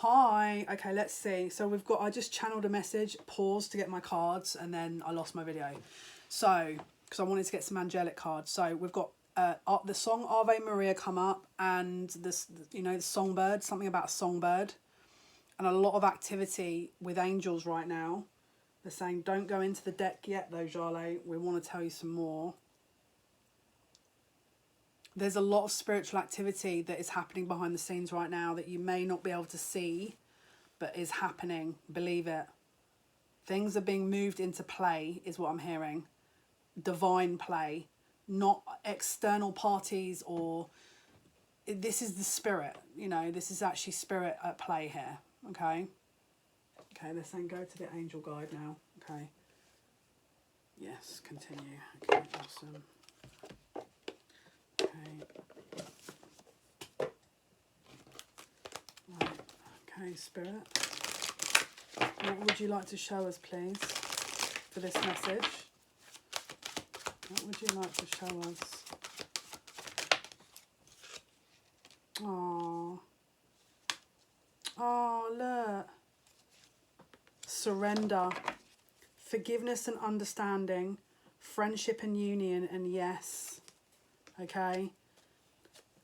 Hi. Okay, let's see. So we've got, I just channeled a message, paused to get my cards, and then I lost my video. So, because I wanted to get some angelic cards. So we've got the song Ave Maria come up, and this, you know, the songbird, something about a songbird, and a lot of activity with angels right now. They're saying, don't go into the deck yet though, Jale. We want to tell you some more. There's a lot of spiritual activity that is happening behind the scenes right now that you may not be able to see, but is happening. Believe it. Things are being moved into play, is what I'm hearing. Divine play, not external parties, or this is the spirit, you know, this is actually spirit at play here. Okay. Okay, they're saying go to the angel guide now. Okay. Yes, continue. Okay, awesome. Okay. Right. Okay, spirit. What would you like to show us, please, for this message? What would you like to show us? Oh. Oh, look. Surrender. Forgiveness and understanding. Friendship and union, and yes. Okay.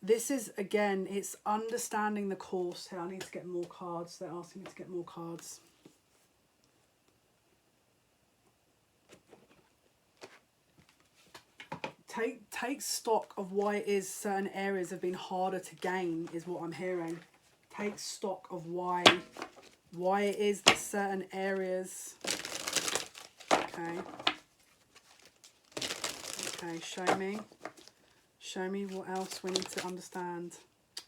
This is, again, it's understanding the course. Here, I need to get more cards. They're asking me to get more cards. Take stock of why it is certain areas have been harder to gain, is what I'm hearing. Take stock of why it is that certain areas. Okay. Okay, show me what else we need to understand.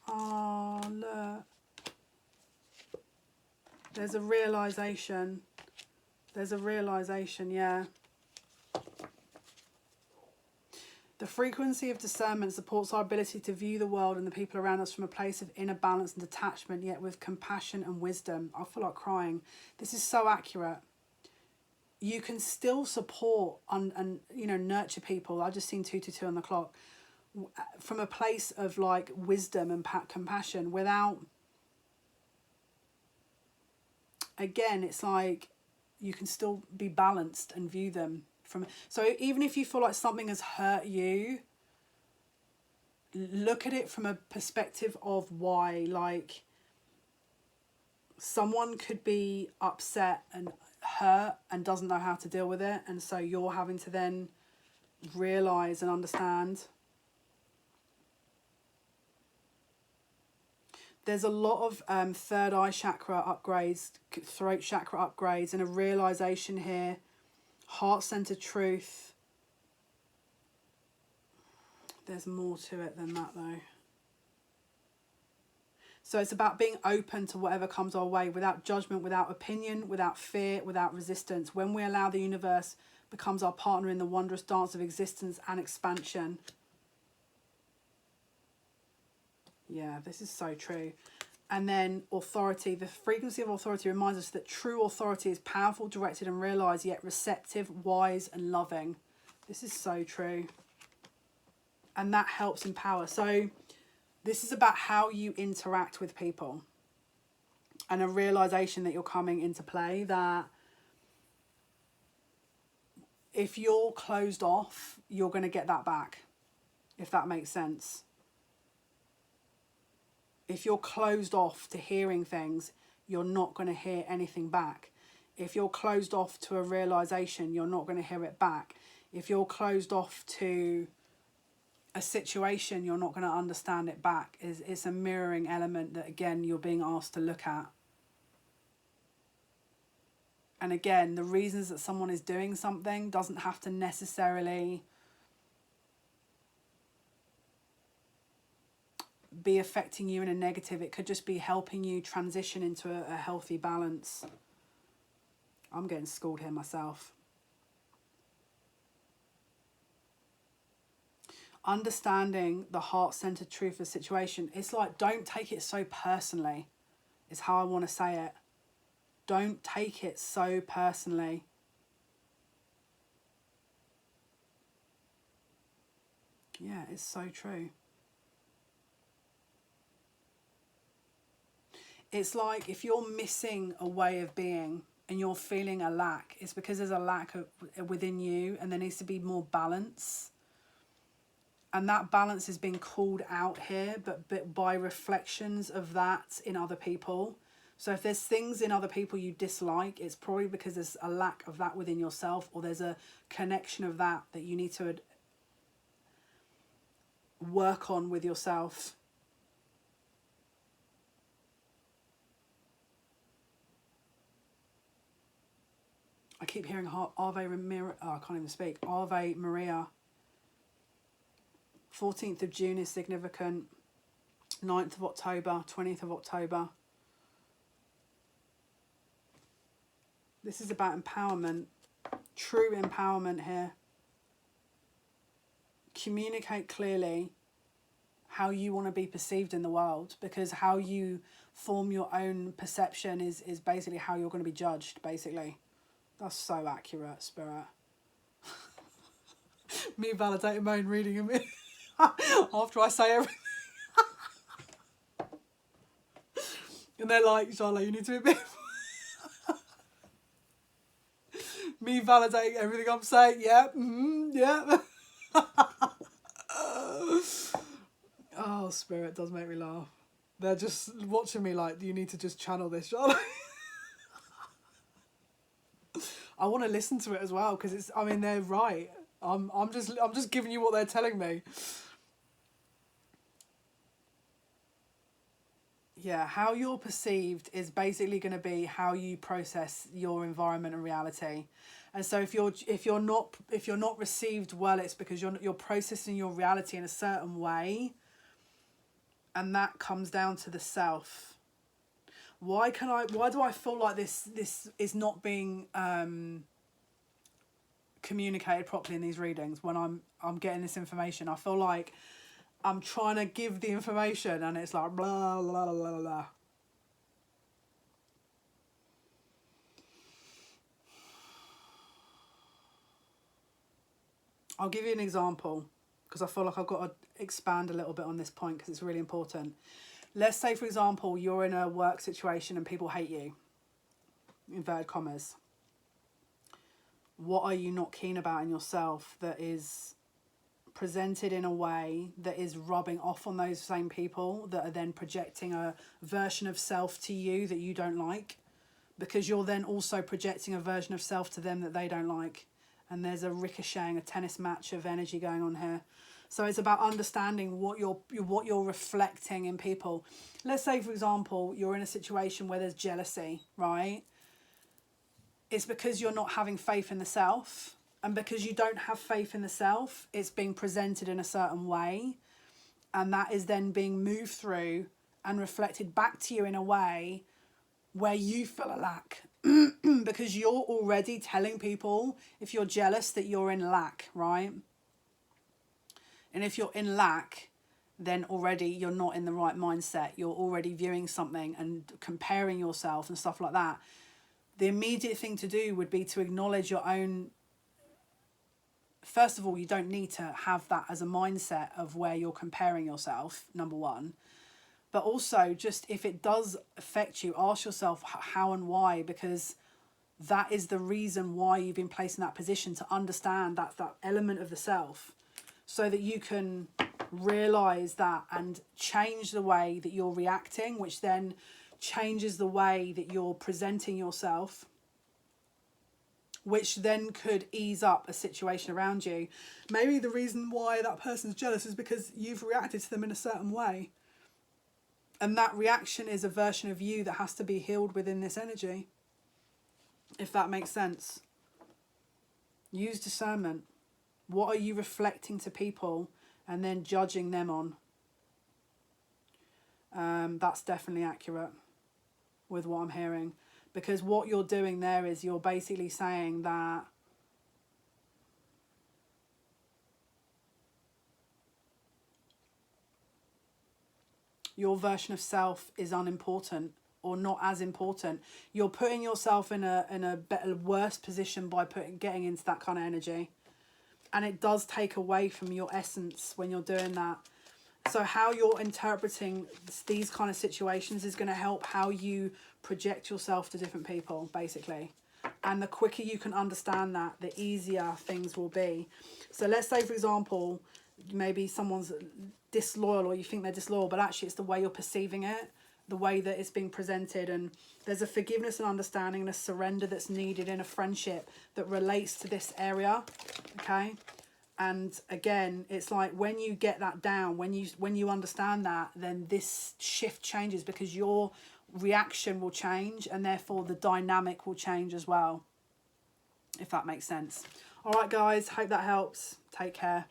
Oh, look. There's a realization. There's a realization, yeah. The frequency of discernment supports our ability to view the world and the people around us from a place of inner balance and detachment, yet with compassion and wisdom. I feel like crying. This is so accurate. You can still support and you know, nurture people. I just seen 222 on the clock. From a place of like wisdom and compassion, without, again, it's like you can still be balanced and view them from. So even if you feel like something has hurt you, look at it from a perspective of why. Like, someone could be upset and hurt and doesn't know how to deal with it, and so you're having to then realize and understand. There's a lot of third eye chakra upgrades, throat chakra upgrades, and a realization here. Heart-centered truth. There's more to it than that though. So it's about being open to whatever comes our way, without judgment, without opinion, without fear, without resistance. When we allow the universe becomes our partner in the wondrous dance of existence and expansion. Yeah, this is so true. And then authority. The frequency of authority reminds us that true authority is powerful, directed and realized, yet receptive, wise and loving. This is so true. And that helps empower. So this is about how you interact with people. And a realization that you're coming into play, that if you're closed off, you're going to get that back. If that makes sense. If you're closed off to hearing things, you're not going to hear anything back. If you're closed off to a realization, you're not going to hear it back. If you're closed off to a situation, you're not going to understand it back. It's a mirroring element that, again, you're being asked to look at. And again, the reasons that someone is doing something doesn't have to necessarily be affecting you in a negative. It could just be helping you transition into a healthy balance. I'm getting schooled here myself. Understanding the heart-centered truth of the situation. It's like, don't take it so personally, is how I want to say it. Don't take it so personally. Yeah, it's so true. It's like if you're missing a way of being and you're feeling a lack, it's because there's a lack within you, and there needs to be more balance. And that balance is being called out here, but by reflections of that in other people. So if there's things in other people you dislike, it's probably because there's a lack of that within yourself, or there's a connection of that you need to work on with yourself. I keep hearing Ave Maria. Oh, I can't even speak. Ave Maria. 14th of June is significant. 9th of October, 20th of October. This is about empowerment. True empowerment here. Communicate clearly how you want to be perceived in the world, because how you form your own perception is basically how you're going to be judged, basically. That's so accurate, Spirit. Me validating my own reading of me after I say everything. And they're like, Charlotte, you need to be a bit... Me validating everything I'm saying. Yeah, yeah. Oh, Spirit does make me laugh. They're just watching me like, you need to just channel this, Charlotte. I want to listen to it as well, because it's, I mean, they're right. I'm just giving you what they're telling me. Yeah, how you're perceived is basically going to be how you process your environment and reality. And so if you're not received well, it's because you're processing your reality in a certain way, and that comes down to the self. Why do I feel like this is not being communicated properly in these readings when I'm getting this information? I feel like I'm trying to give the information and it's like blah blah blah blah blah. I'll give you an example, because I feel like I've got to expand a little bit on this point because it's really important. Let's say, for example, you're in a work situation and people hate you, inverted commas. What are you not keen about in yourself that is presented in a way that is rubbing off on those same people, that are then projecting a version of self to you that you don't like, because you're then also projecting a version of self to them that they don't like, and there's a ricocheting, a tennis match of energy going on here. So it's about understanding what you're reflecting in people. Let's say, for example, you're in a situation where there's jealousy, right? It's because you're not having faith in the self. And because you don't have faith in the self, it's being presented in a certain way. And that is then being moved through and reflected back to you in a way where you feel a lack. Because you're already telling people, if you're jealous, that you're in lack, right? And if you're in lack, then already you're not in the right mindset. You're already viewing something and comparing yourself and stuff like that. The immediate thing to do would be to acknowledge your own. First of all, you don't need to have that as a mindset of where you're comparing yourself, number one. But also, just if it does affect you, ask yourself how and why, because that is the reason why you've been placed in that position, to understand that element of the self, so that you can realize that and change the way that you're reacting, which then changes the way that you're presenting yourself, which then could ease up a situation around you. Maybe the reason why that person's jealous is because you've reacted to them in a certain way. And that reaction is a version of you that has to be healed within this energy. If that makes sense. Use discernment. What are you reflecting to people and then judging them on? That's definitely accurate with what I'm hearing. Because what you're doing there is you're basically saying that your version of self is unimportant or not as important. You're putting yourself in a better, worse position by getting into that kind of energy. And it does take away from your essence when you're doing that. So how you're interpreting these kind of situations is going to help how you project yourself to different people, basically. And the quicker you can understand that, the easier things will be. So let's say, for example, maybe someone's disloyal, or you think they're disloyal, but actually it's the way you're perceiving it, the way that it's being presented. And there's a forgiveness and understanding and a surrender that's needed in a friendship that relates to this area, okay? And again, it's like when you get that down, when you understand that, then this shift changes, because your reaction will change, and therefore the dynamic will change as well, if that makes sense. All right, guys, hope that helps. Take care.